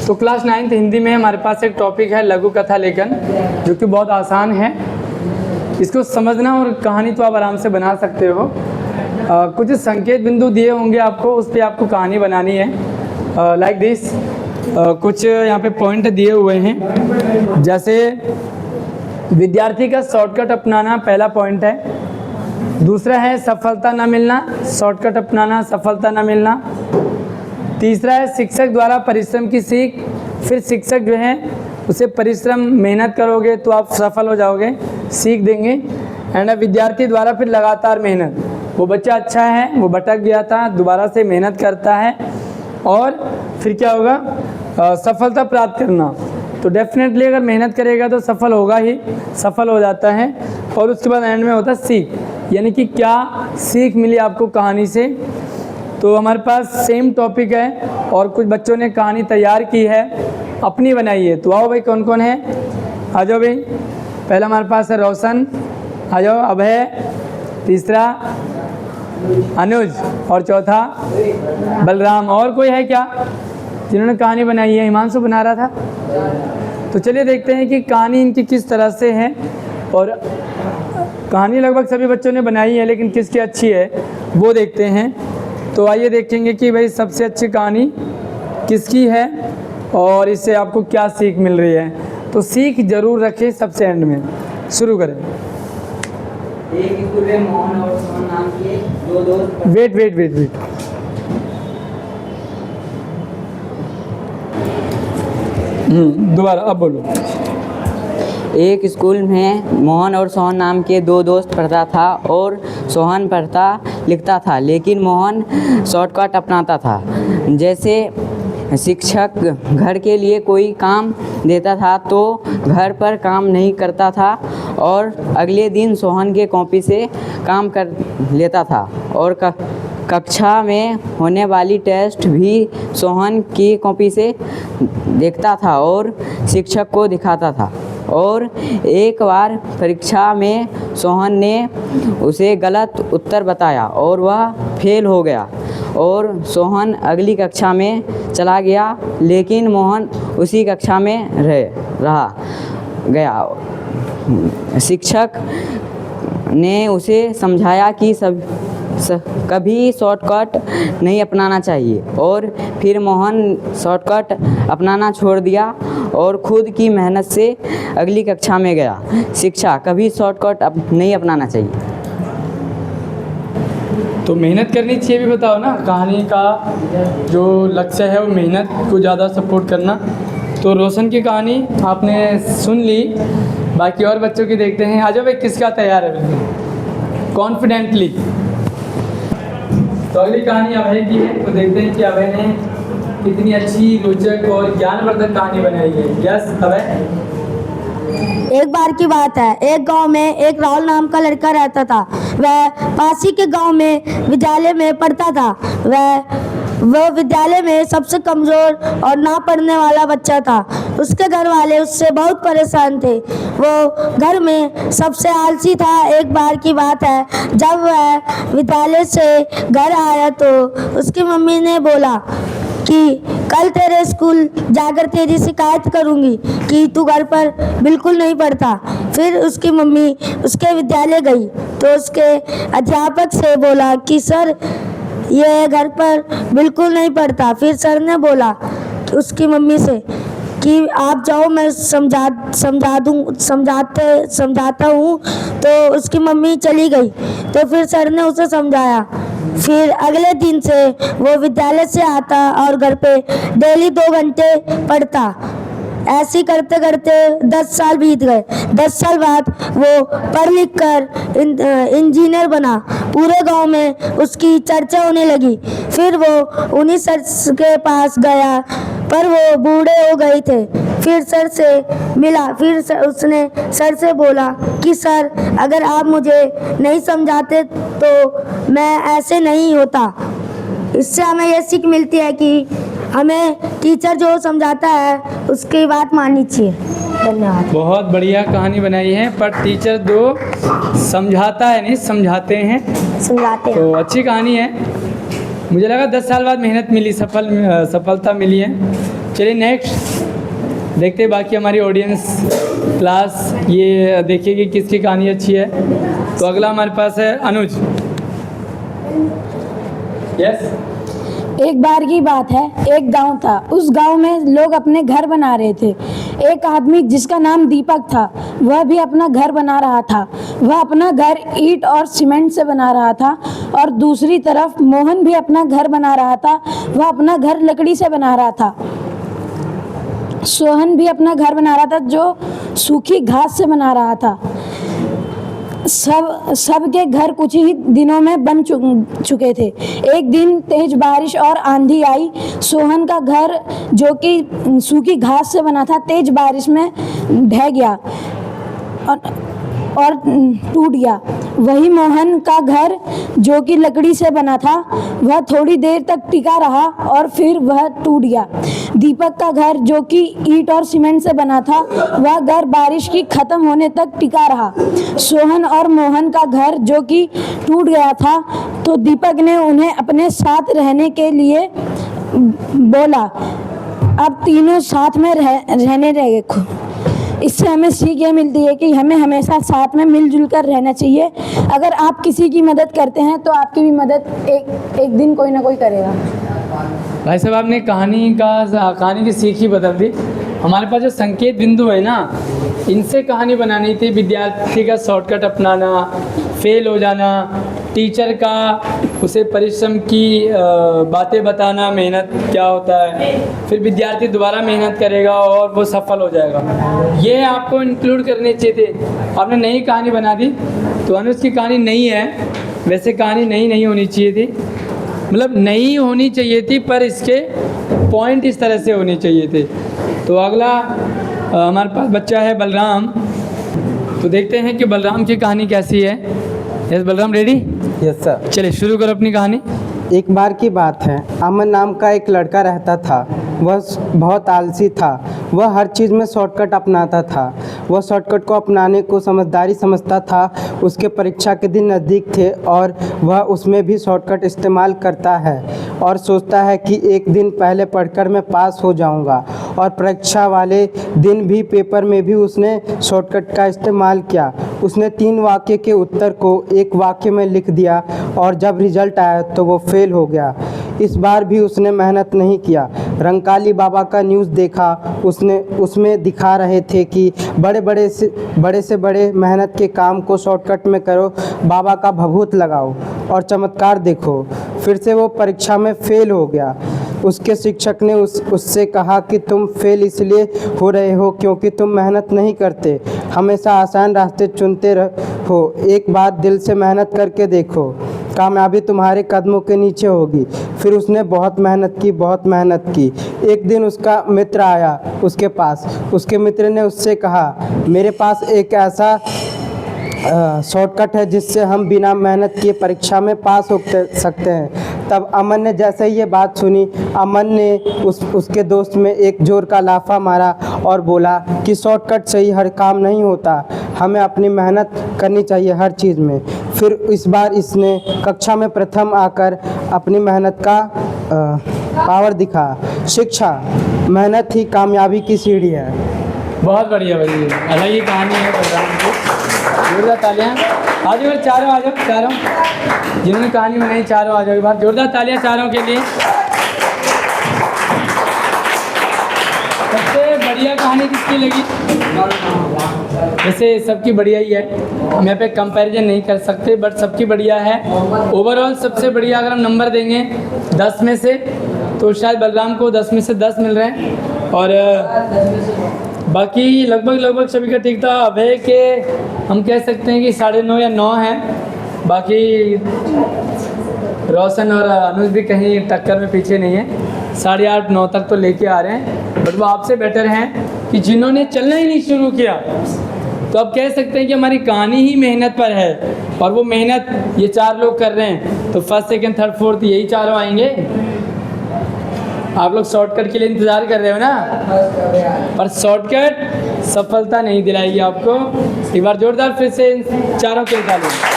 तो class 9th Hindi में हमारे पास एक टॉपिक है लघु कथा लेखन, जो कि बहुत आसान है। इसको समझना और कहानी तो आप आराम से बना सकते हो। कुछ संकेत बिंदु दिए होंगे आपको, उस पर आपको कहानी बनानी है। लाइक दिस, कुछ यहाँ पे पॉइंट दिए हुए हैं। जैसे विद्यार्थी का शॉर्टकट अपनाना पहला पॉइंट है। दूसरा है सफलता न मिलना, शॉर्टकट अपनाना, सफलता न मिलना। तीसरा है शिक्षक द्वारा परिश्रम की सीख। फिर शिक्षक जो है उसे परिश्रम मेहनत करोगे तो आप सफल हो जाओगे, सीख देंगे। एंड विद्यार्थी द्वारा फिर लगातार मेहनत, वो बच्चा अच्छा है, वो भटक गया था, दोबारा से मेहनत करता है और फिर क्या होगा, सफलता प्राप्त करना। तो डेफिनेटली अगर मेहनत करेगा तो सफल होगा ही, सफल हो जाता है। और उसके बाद एंड में होता है सीख, यानी कि क्या सीख मिली आपको कहानी से। तो हमारे पास सेम टॉपिक है और कुछ बच्चों ने कहानी तैयार की है, अपनी बनाई है। तो आओ भाई, कौन कौन है, आ जाओ भाई। पहला हमारे पास है रोशन, आ जाओ। अभय, तीसरा अनुज और चौथा बलराम। और कोई है क्या जिन्होंने कहानी बनाई है? हिमांशु बना रहा था। तो चलिए देखते हैं कि कहानी इनकी किस तरह से है। और कहानी लगभग सभी बच्चों ने बनाई है, लेकिन किसकी अच्छी है वो देखते हैं। तो आइए देखेंगे कि भाई सबसे अच्छी कहानी किसकी है और इससे आपको क्या सीख मिल रही है। तो सीख जरूर रखें सबसे एंड में। शुरू करें। एक स्कूल में मोहन और सोहन नाम के दो दोस्त। वेट। दोबारा अब बोलो। एक स्कूल में मोहन और सोहन नाम के दो दोस्त पढ़ता था और सोहन पढ़ता लिखता था, लेकिन मोहन शॉर्टकट अपनाता था। जैसे शिक्षक घर के लिए कोई काम देता था तो घर पर काम नहीं करता था और अगले दिन सोहन के कॉपी से काम कर लेता था और कक्षा में होने वाली टेस्ट भी सोहन की कॉपी से देखता था और शिक्षक को दिखाता था। और एक बार परीक्षा में सोहन ने उसे गलत उत्तर बताया और वह फेल हो गया और सोहन अगली कक्षा में चला गया, लेकिन मोहन उसी कक्षा में रहा गया। शिक्षक ने उसे समझाया कि कभी शॉर्टकट नहीं अपनाना चाहिए और फिर मोहन शॉर्टकट अपनाना छोड़ दिया और खुद की मेहनत से अगली कक्षा में गया। शिक्षा कभी शॉर्टकट नहीं अपनाना चाहिए। तो मेहनत करनी चाहिए भी बताओ ना। कहानी का जो लक्ष्य है वो मेहनत को ज़्यादा सपोर्ट करना। तो रोशन की कहानी आपने सुन ली, बाकी और बच्चों की देखते हैं। आ जाओ भाई, किसका तैयार है कॉन्फिडेंटली। तो अगली कहानी अभय की है, तो देखते हैं कि अभय ने कितनी अच्छी, रोचक और ज्ञानवर्धक कहानी बनाई है। यस अभय। एक बार की बात है, एक गांव में एक राहुल नाम का लड़का रहता था। वह पास ही के गांव में विद्यालय में पढ़ता था। वह विद्यालय में सबसे कमज़ोर और ना पढ़ने वाला बच्चा था। उसके घर वाले उससे बहुत परेशान थे। वो घर में सबसे आलसी था। एक बार की बात है, जब वह विद्यालय से घर आया तो उसकी मम्मी ने बोला कि कल तेरे स्कूल जाकर तेरी शिकायत करूंगी कि तू घर पर बिल्कुल नहीं पढ़ता। फिर उसकी मम्मी उसके विद्यालय गई तो उसके अध्यापक से बोला कि सर, ये घर पर बिल्कुल नहीं पढ़ता। फिर सर ने बोला उसकी मम्मी से कि आप जाओ, मैं समझाता हूँ। तो उसकी मम्मी चली गई। तो फिर सर ने उसे समझाया। फिर अगले दिन से वो विद्यालय से आता और घर पे डेली 2 घंटे पढ़ता। ऐसे ही करते करते 10 साल बीत गए। 10 साल बाद वो पढ़ लिख कर इंजीनियर बना। पूरे गांव में उसकी चर्चा होने लगी। फिर वो उन्हीं सर के पास गया, पर वो बूढ़े हो गए थे। फिर सर से मिला। फिर उसने सर से बोला कि सर, अगर आप मुझे नहीं समझाते तो मैं ऐसे नहीं होता। इससे हमें ये सीख मिलती है कि हमें टीचर जो समझाता है उसकी बात माननी चाहिए। धन्यवाद। बहुत बढ़िया कहानी बनाई है, पर टीचर जो समझाता है नहीं, समझाते हैं। तो अच्छी कहानी है। मुझे लगा 10 साल बाद मेहनत मिली, सफलता मिली है। चलिए नेक्स्ट देखते हैं बाकी हमारी ऑडियंस क्लास ये देखिए कि किसकी कहानी अच्छी है। तो अगला हमारे पास है अनुज। यस। एक बार की बात है, एक गांव था। उस गांव में लोग अपने घर बना रहे थे। एक आदमी जिसका नाम दीपक था, वह भी अपना घर बना रहा था। वह अपना घर ईंट और सीमेंट से बना रहा था और दूसरी तरफ मोहन भी अपना घर बना रहा था। वह अपना घर लकड़ी से बना रहा था। सोहन भी अपना घर बना रहा था जो सूखी घास से बना रहा था। सबके घर कुछ ही दिनों में बन चुके थे। एक दिन तेज बारिश और आंधी आई। सोहन का घर जो कि सूखी घास से बना था, तेज बारिश में ढह गया और टूट गया। वही मोहन का घर जो कि लकड़ी से बना था, वह थोड़ी देर तक टिका रहा और फिर वह टूट गया। दीपक का घर जो कि ईंट और सीमेंट से बना था, वह घर बारिश की खत्म होने तक टिका रहा। सोहन और मोहन का घर जो कि टूट गया था, तो दीपक ने उन्हें अपने साथ रहने के लिए बोला। अब तीनों साथ में रहने लगे। इससे हमें सीख ये मिलती है कि हमें हमेशा साथ में मिलजुल कर रहना चाहिए। अगर आप किसी की मदद करते हैं तो आपकी भी मदद एक दिन कोई ना कोई करेगा। भाई साहब आपने कहानी की सीख ही बदल दी। हमारे पास जो संकेत बिंदु है ना, इनसे कहानी बनानी थी। विद्यार्थी का शॉर्टकट अपनाना, फेल हो जाना, टीचर का उसे परिश्रम की बातें बताना, मेहनत क्या होता है, फिर विद्यार्थी दोबारा मेहनत करेगा और वो सफल हो जाएगा। ये आपको इंक्लूड करने चाहिए थे। आपने नई कहानी बना दी। तो अनुज की कहानी नई है। वैसे कहानी नई नहीं होनी चाहिए थी, मतलब नई होनी चाहिए थी, पर इसके पॉइंट इस तरह से होने चाहिए थे। तो अगला हमारे पास बच्चा है बलराम। तो देखते हैं कि बलराम की कहानी कैसी है। Yes Balram, ready? Yes sir. चलिए शुरू करो अपनी कहानी। एक बार की बात है, अमन नाम का एक लड़का रहता था। वह बहुत आलसी था। वह हर चीज़ में शॉर्टकट अपनाता था। वह शॉर्टकट को अपनाने को समझदारी समझता था। उसके परीक्षा के दिन नज़दीक थे और वह उसमें भी शॉर्टकट इस्तेमाल करता है और सोचता है कि एक दिन पहले पढ़कर मैं पास हो जाऊंगा। और परीक्षा वाले दिन भी पेपर में भी उसने शॉर्टकट का इस्तेमाल किया। उसने 3 वाक्य के उत्तर को एक वाक्य में लिख दिया और जब रिजल्ट आया तो वो फेल हो गया। इस बार भी उसने मेहनत नहीं किया। रंकाली बाबा का न्यूज़ देखा। उसमें दिखा रहे थे कि बड़े से बड़े मेहनत के काम को शॉर्टकट में करो, बाबा का भभूत लगाओ और चमत्कार देखो। फिर से वो परीक्षा में फेल हो गया। उसके शिक्षक ने उससे कहा कि तुम फेल इसलिए हो रहे हो क्योंकि तुम मेहनत नहीं करते, हमेशा आसान रास्ते चुनते हो। एक बार दिल से मेहनत करके देखो, कामयाबी तुम्हारे कदमों के नीचे होगी। फिर उसने बहुत मेहनत की। एक दिन उसका मित्र आया उसके पास। उसके मित्र ने उससे कहा, मेरे पास एक ऐसा शॉर्टकट है जिससे हम बिना मेहनत किए परीक्षा में पास हो सकते हैं। तब अमन ने जैसे ही ये बात सुनी, अमन ने उसके दोस्त में एक जोर का लाफा मारा और बोला कि शॉर्टकट से ही हर काम नहीं होता, हमें अपनी मेहनत करनी चाहिए हर चीज़ में। फिर इस बार इसने कक्षा में प्रथम आकर अपनी मेहनत का पावर दिखा। शिक्षा, मेहनत ही कामयाबी की सीढ़ी है। बहुत बढ़िया भाई, अलग ही कहानी है बलराम की। जोरदार तालियां। आ जाओ चारों जिन्होंने कहानी बनाई, चारों आ जाओ एक बार। जोरदार तालियां चारों के लिए। सबसे बढ़िया कहानी किसकी लगी? वैसे सबकी बढ़िया ही है, हम यहाँ पे कंपैरिजन नहीं कर सकते, बट सबकी बढ़िया है। ओवरऑल सबसे बढ़िया अगर हम नंबर देंगे 10 में से, तो शायद बलराम को 10 में से 10 मिल रहे हैं और बाकी लगभग सभी का ठीक था। अभय के हम कह सकते हैं कि 9.5 या 9 हैं। बाकी रोशन और अनुज भी कहीं टक्कर में पीछे नहीं है, 8.5 9 तक तो लेके आ रहे हैं। बट वो आपसे बेटर हैं कि जिन्होंने चलना ही नहीं शुरू किया। तो अब कह सकते हैं कि हमारी कहानी ही मेहनत पर है और वो मेहनत ये 4 लोग कर रहे हैं। तो फर्स्ट सेकंड थर्ड फोर्थ यही चारों आएंगे। आप लोग शॉर्टकट के लिए इंतज़ार कर रहे हो ना, पर शॉर्टकट सफलता नहीं दिलाएगी आपको। एक बार जोरदार फिर से चारों के लिए तालियां।